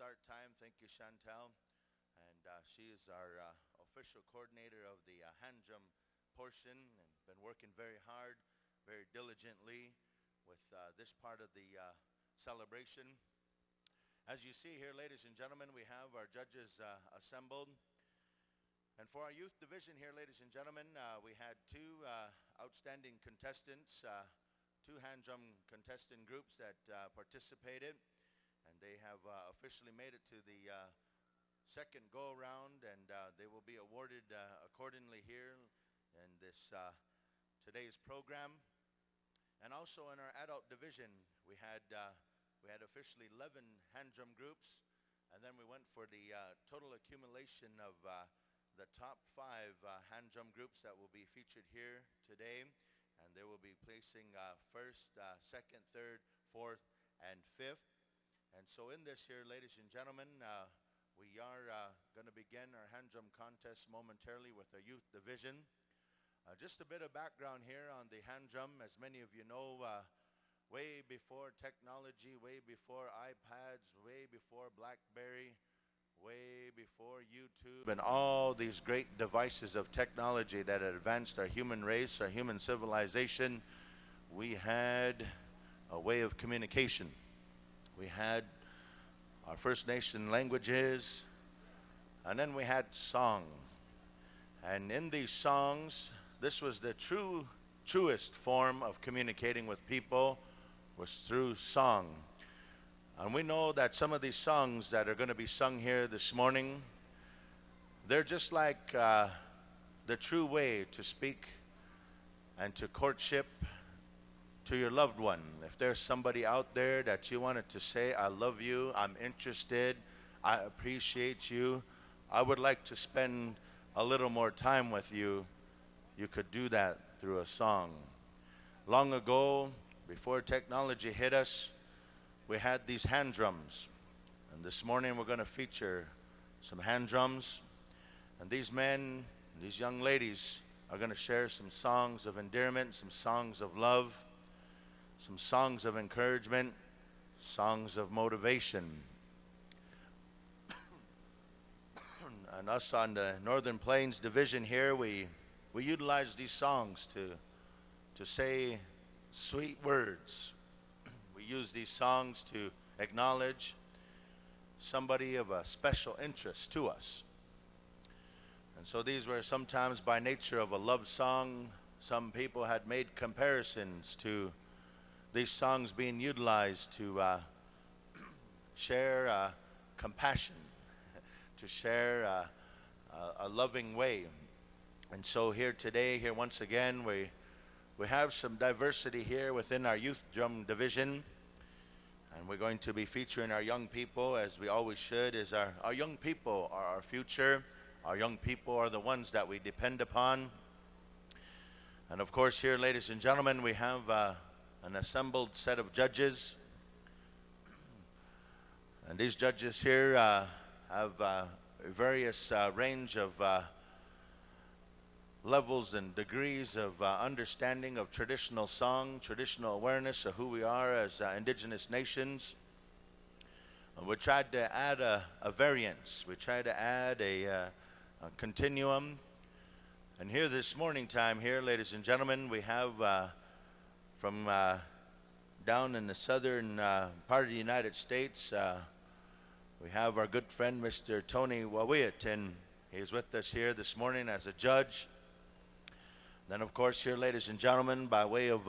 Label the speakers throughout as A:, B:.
A: start time. Thank you, Chantel. And she is our official coordinator of the hand drum portion and been working very hard, very diligently with this part of the celebration. As you see here, ladies and gentlemen, we have our judges assembled. And for our youth division here, ladies and gentlemen, we had two outstanding contestants, two hand drum contestant groups that participated. And they have officially made it to the second go-around, and they will be awarded accordingly here in this today's program. And also in our adult division, we had officially 11 hand drum groups, and then we went for the total accumulation of the top 5 hand drum groups that will be featured here today, and they will be placing first, second, third, fourth, and fifth. And so in this here, ladies and gentlemen, we are going to begin our hand drum contest momentarily with our youth division. Just a bit of background here on the hand drum. As many of you know, way before technology, way before iPads, way before BlackBerry, way before YouTube, and all these great devices of technology that advanced our human race, our human civilization, we had a way of communication. We had our First Nation languages, and then we had song. And in these songs, this was the truest form of communicating with people, was through song. And we know that some of these songs that are going to be sung here this morning, they're just like the true way to speak and to courtship to your loved one. If there's somebody out there that you wanted to say, I love you, I'm interested, I appreciate you, I would like to spend a little more time with you, you could do that through a song. Long ago, before technology hit us, we had these hand drums. And this morning we're going to feature some hand drums. And these men, these young ladies are going to share some songs of endearment, some songs of love, some songs of encouragement, songs of motivation. And us on the Northern Plains Division here, we utilize these songs to say sweet words. We use these songs to acknowledge somebody of a special interest to us. And so these were sometimes by nature of a love song. Some people had made comparisons to these songs being utilized to share compassion, to share a loving way. And so here today, here once again, we have some diversity here within our youth drum division. And we're going to be featuring our young people, as we always should. Our young people are our future. Our young people are the ones that we depend upon. And of course here, ladies and gentlemen, we have an assembled set of judges. And these judges here have various range of levels and degrees of understanding of traditional song, traditional awareness of who we are as indigenous nations. And we tried to add a variance. We tried to add a continuum. And here this morning time here, ladies and gentlemen, we have from down in the southern part of the United States, we have our good friend, Mr. Tony Wawiat, and he's with us here this morning as a judge. Then, of course, here, ladies and gentlemen, by way of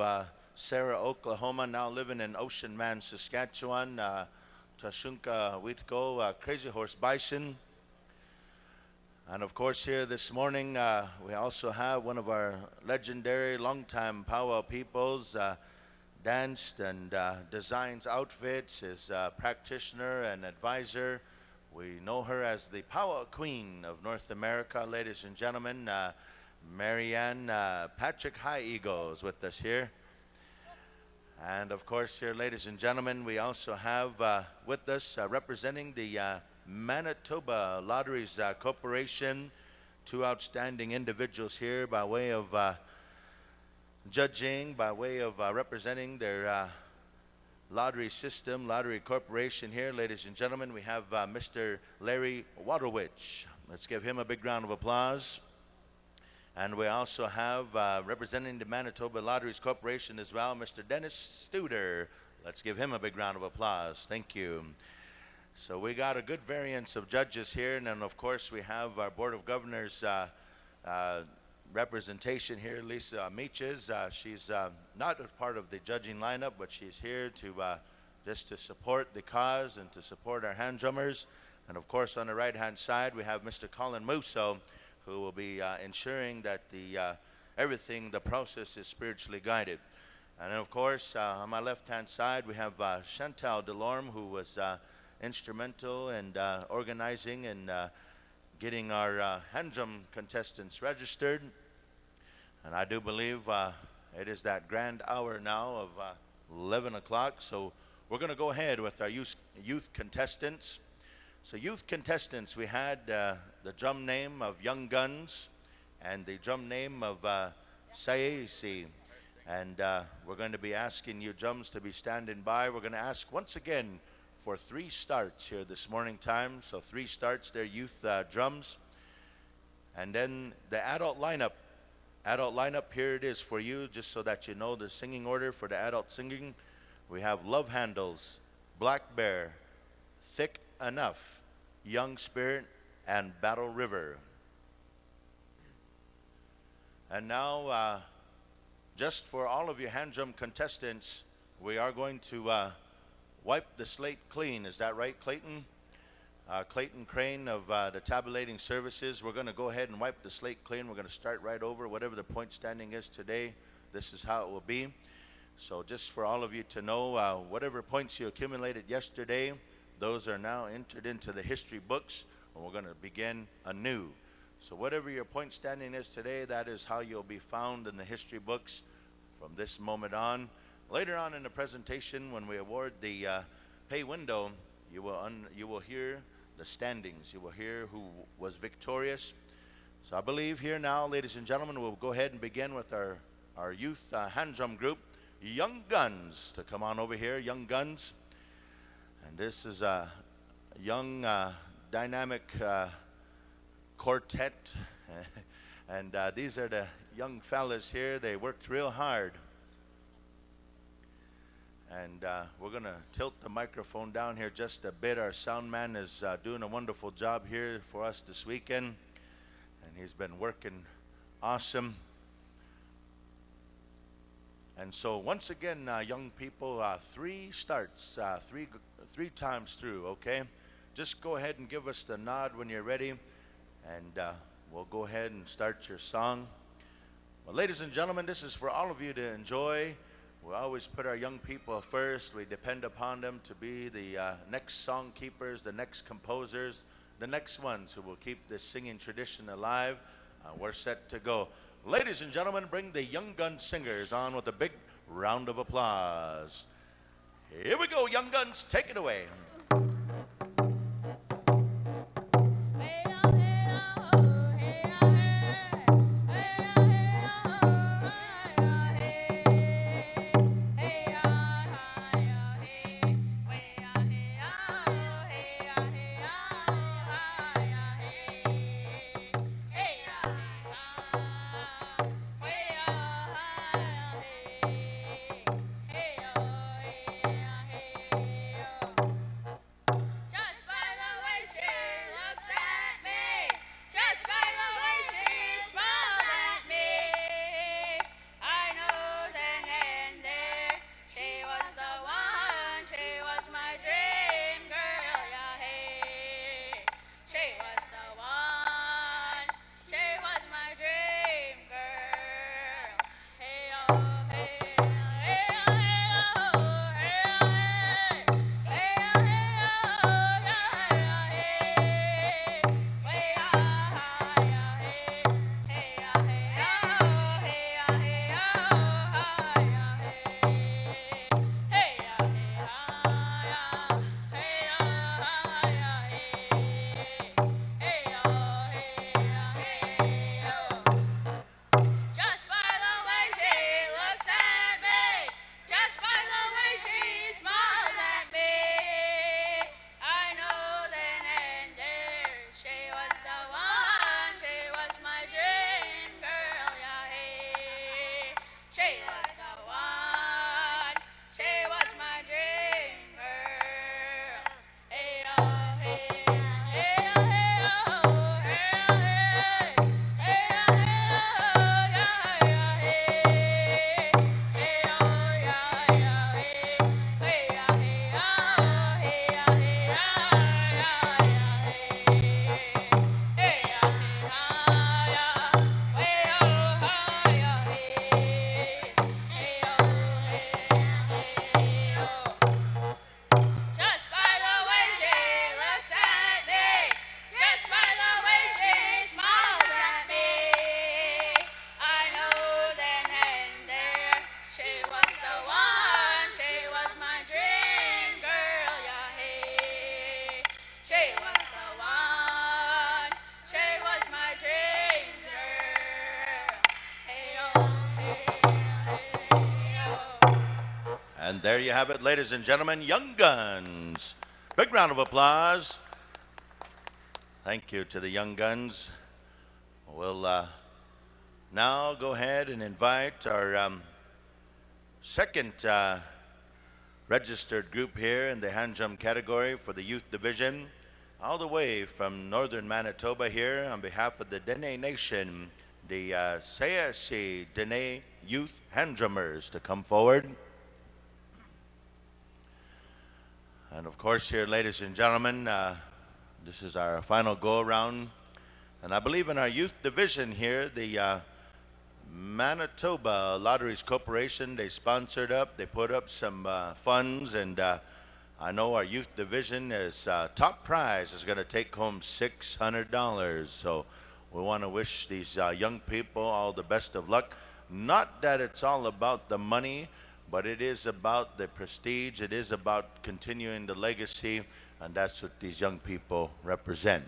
A: Sarah, Oklahoma, now living in Ocean Man, Saskatchewan, Tashunka Witko, Crazy Horse Bison. And, of course, here this morning, we also have one of our legendary longtime powwow peoples, danced and designs outfits, is a practitioner and advisor. We know her as the powwow queen of North America, ladies and gentlemen. Marianne Patrick High Eagles with us here. And of course here, ladies and gentlemen, we also have with us representing the Manitoba Lotteries Corporation, two outstanding individuals here by way of judging, by way of representing their lottery system, lottery corporation here. Ladies and gentlemen, we have Mr. Larry Waterwich. Let's give him a big round of applause. And we also have representing the Manitoba Lotteries Corporation as well, Mr. Dennis Studer. Let's give him a big round of applause. Thank you. So we got a good variance of judges here, and then of course we have our Board of Governors representation here, Lisa Meaches. She's not a part of the judging lineup, but she's here to just to support the cause and to support our hand drummers. And of course on the right hand side we have Mr. Colin Musso, who will be ensuring that the process is spiritually guided. And then of course on my left hand side we have Chantal Delorme, who was instrumental in organizing and getting our hand drum contestants registered. And I do believe it is that grand hour now of 11 o'clock. So we're going to go ahead with our youth contestants. So youth contestants, we had the drum name of Young Guns and the drum name of Saesi. And we're going to be asking you drums to be standing by. We're going to ask once again for 3 starts here this morning time. So 3 starts, they're youth drums. And then the adult lineup. Adult lineup, here it is for you, just so that you know the singing order for the adult singing. We have Love Handles, Black Bear, Thick Enough, Young Spirit, and Battle River. And now, just for all of you hand drum contestants, we are going to wipe the slate clean. Is that right, Clayton? Clayton Crane of the tabulating services. We're going to go ahead and wipe the slate clean. We're going to start right over. Whatever the point standing is today, this is how it will be. So just for all of you to know, whatever points you accumulated yesterday, those are now entered into the history books, and we're going to begin anew. So whatever your point standing is today, that is how you'll be found in the history books from this moment on. Later on in the presentation, when we award the pay window, you will hear the standings. You will hear who was victorious. So I believe here now, ladies and gentlemen, we'll go ahead and begin with our youth hand drum group, Young Guns, to come on over here, Young Guns. And this is a young, dynamic quartet. And these are the young fellas here. They worked real hard. And we're going to tilt the microphone down here just a bit. Our sound man is doing a wonderful job here for us this weekend. And he's been working awesome. And so once again, young people, 3 starts, three times through, okay? Just go ahead and give us the nod when you're ready. And we'll go ahead and start your song. Well, ladies and gentlemen, this is for all of you to enjoy. We always put our young people first. We depend upon them to be the next song keepers, the next composers, the next ones who will keep this singing tradition alive. We're set to go. Ladies and gentlemen, bring the Young Gun Singers on with a big round of applause. Here we go, Young Guns, take it away.
B: She was the one. She was my dream girl. Hey-oh, hey-oh.
A: And there you have it, ladies and gentlemen, Young Guns. Big round of applause. Thank you to the Young Guns. We'll now go ahead and invite our second registered group here in the hand drum category for the youth division, all the way from northern Manitoba here on behalf of the Dene Nation, the CSC Dene Youth Hand Drummers to come forward. And of course here, ladies and gentlemen, this is our final go-around. And I believe in our youth division here, the Manitoba Lotteries Corporation, they sponsored up, they put up some funds, and I know our youth division is top prize is going to take home $600. So we want to wish these young people all the best of luck. Not that it's all about the money, but it is about the prestige, it is about continuing the legacy, and that's what these young people represent.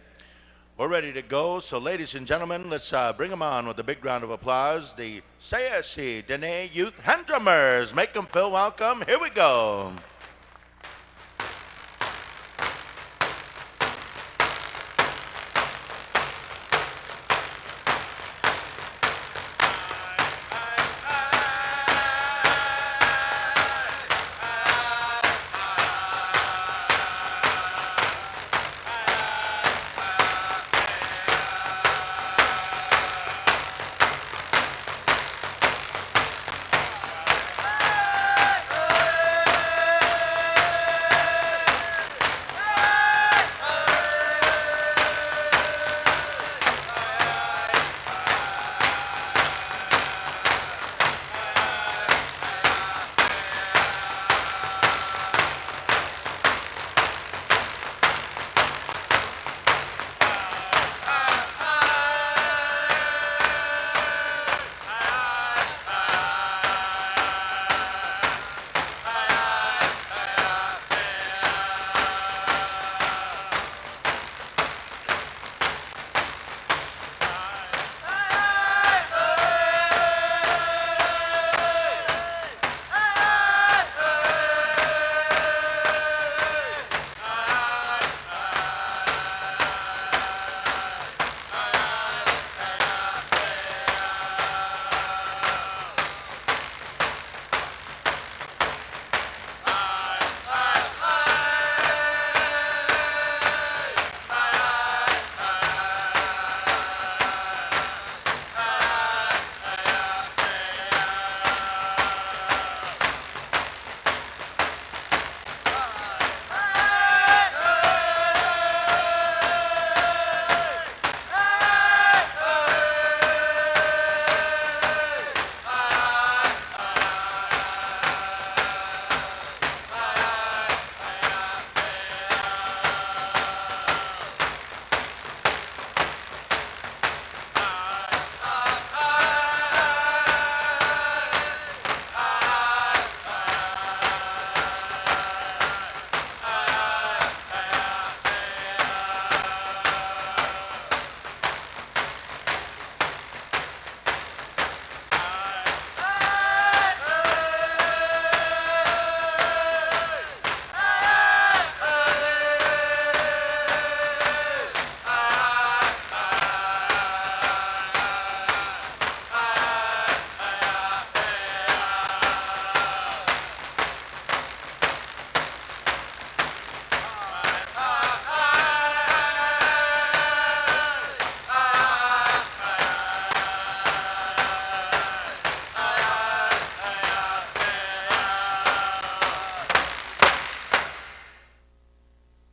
A: We're ready to go, so ladies and gentlemen, let's bring them on with a big round of applause. The CSC Dene Youth Hand Drummers. Make them feel welcome. Here we go.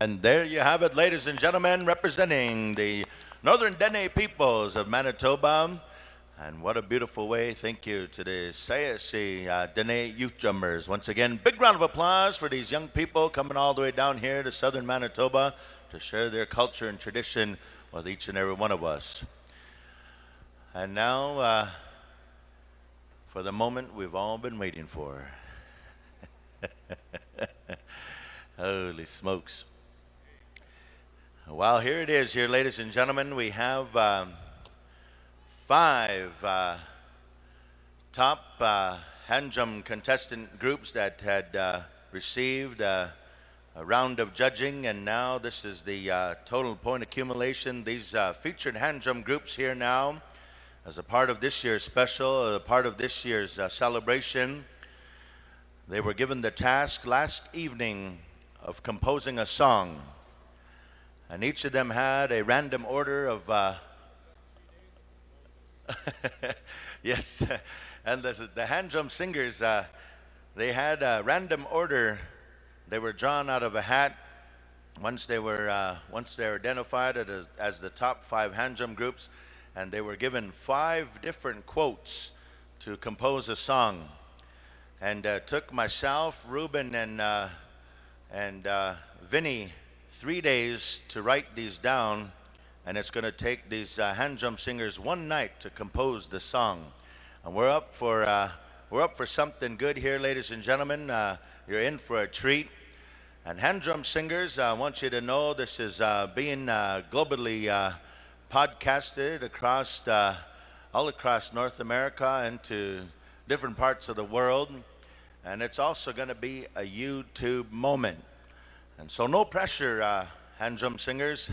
A: And there you have it, ladies and gentlemen, representing the Northern Dene peoples of Manitoba. And what a beautiful way. Thank you to the CSC Dene Youth Drummers. Once again, big round of applause for these young people coming all the way down here to southern Manitoba to share their culture and tradition with each and every one of us. And now, for the moment we've all been waiting for. Holy smokes. Well, here it is, here, ladies and gentlemen. We have five top hand drum contestant groups that had received a round of judging, and now this is the total point accumulation. These featured hand drum groups here now, as a part of this year's special, a part of this year's celebration. They were given the task last evening of composing a song, and each of them had a random order of yes, and the hand drum singers, they had a random order. They were drawn out of a hat once they were identified as the top five hand drum groups, and they were given 5 different quotes to compose a song. And took myself, Ruben, and Vinny 3 days to write these down, and it's going to take these hand drum singers 1 night to compose the song. And we're up for something good here, ladies and gentlemen. You're in for a treat. And hand drum singers, I want you to know this is being globally podcasted across all across North America and to different parts of the world. And it's also going to be a YouTube moment. And so no pressure, hand drum singers,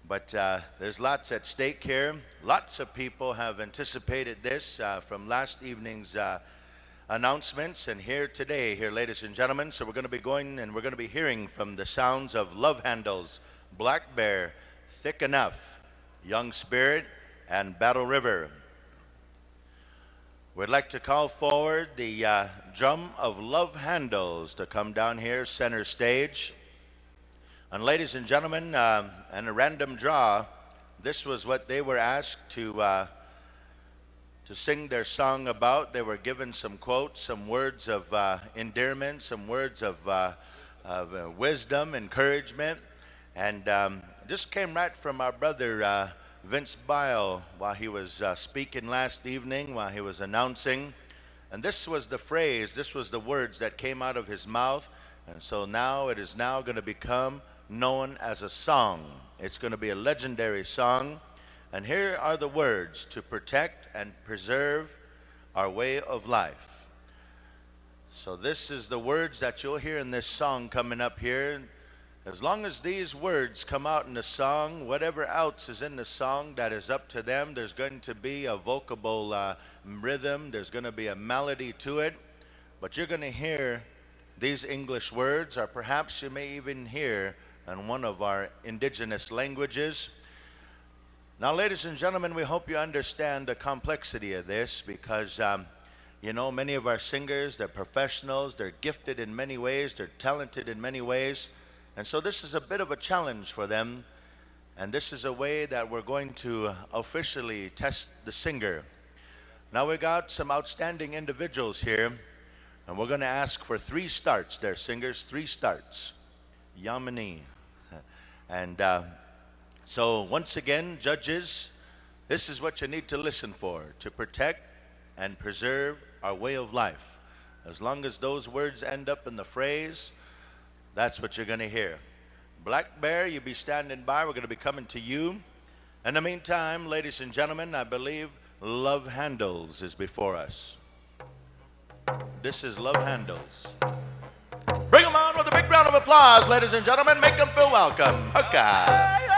A: but there's lots at stake here. Lots of people have anticipated this from last evening's announcements, and here today, here, ladies and gentlemen. So we're going to be going and we're going to be hearing from the sounds of Love Handles, Black Bear, Thick Enough, Young Spirit, and Battle River. We'd like to call forward the drum of Love Handles to come down here center stage. And ladies and gentlemen, and a random draw, this was what they were asked to sing their song about. They were given some quotes, some words of endearment, some words of wisdom, encouragement, and this came right from our brother Vince Bile while he was speaking last evening, while he was announcing. And this was the phrase, this was the words that came out of his mouth. And so now it is now going to become known as a song. It's going to be a legendary song. And here are the words: to protect and preserve our way of life. So this is the words that you'll hear in this song coming up here. As long as these words come out in the song, whatever else is in the song, that is up to them. There's going to be a vocable rhythm. There's going to be a melody to it. But you're going to hear these English words, or perhaps you may even hear in one of our indigenous languages. Now, ladies and gentlemen, we hope you understand the complexity of this, because many of our singers, they're professionals, they're gifted in many ways, they're talented in many ways. And so this is a bit of a challenge for them. And this is a way that we're going to officially test the singer. Now, we got some outstanding individuals here, and we're going to ask for 3 starts. They're singers, 3 starts. Yamini. And so once again, judges, this is what you need to listen for: to protect and preserve our way of life. As long as those words end up in the phrase, that's what you're going to hear. Black Bear, you be standing by. We're going to be coming to you. In the meantime, ladies and gentlemen, I believe Love Handles is before us. This is Love Handles. Bring them on with a big round of applause, ladies and gentlemen. Make them feel welcome. Okay.
B: Hi,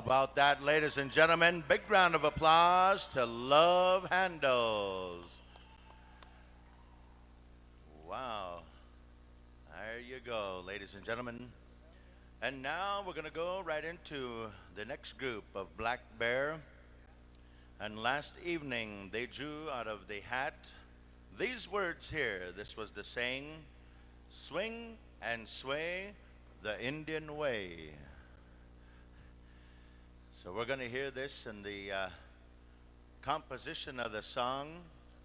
A: about that, ladies and gentlemen? Big round of applause to Love Handles. Wow. There you go, ladies and gentlemen. And now we're going to go right into the next group of Black Bear. And last evening, they drew out of the hat these words here. This was the saying, swing and sway the Indian way. So we're going to hear this in the composition of the song,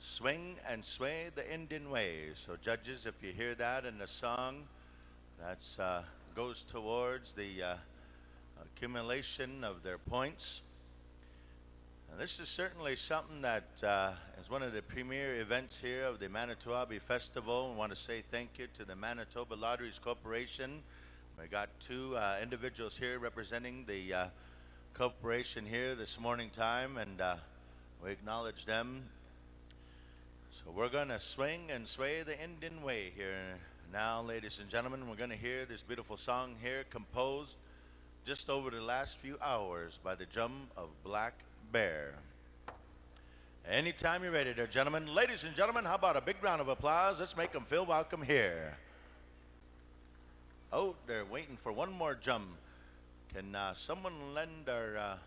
A: Swing and Sway the Indian Way. So judges, if you hear that in the song, that's goes towards the accumulation of their points. And this is certainly something that is one of the premier events here of the Manito Ahbee Festival. I want to say thank you to the Manitoba Lotteries Corporation. We got two individuals here representing the corporation here this morning time, and we acknowledge them. So we're going to swing and sway the Indian way here. Now, ladies and gentlemen, we're going to hear this beautiful song here composed just over the last few hours by the drum of Black Bear. Anytime you're ready there, gentlemen. Ladies and gentlemen, how about a big round of applause? Let's make them feel welcome here. Oh, they're waiting for one more drum. Can someone lend our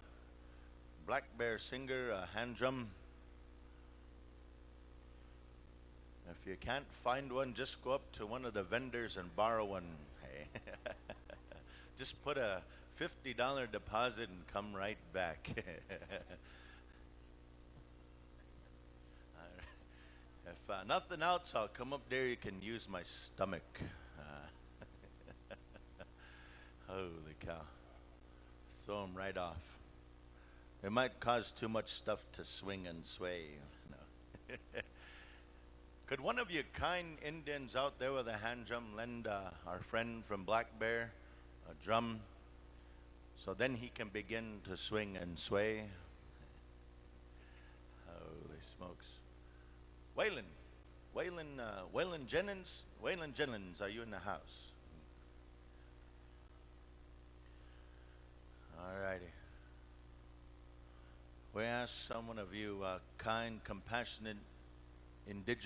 A: Black Bear singer a hand drum? If you can't find one, just go up to one of the vendors and borrow one. Hey. Just put a $50 deposit and come right back. If nothing else, I'll come up there. You can use my stomach. Holy cow. Throw them right off. It might cause too much stuff to swing and sway. No. Could one of you kind Indians out there with a hand drum lend our friend from Black Bear a drum so then he can begin to swing and sway? Holy smokes. Waylon Jennings, are you in the house? All righty. We ask someone of you, kind, compassionate, indigenous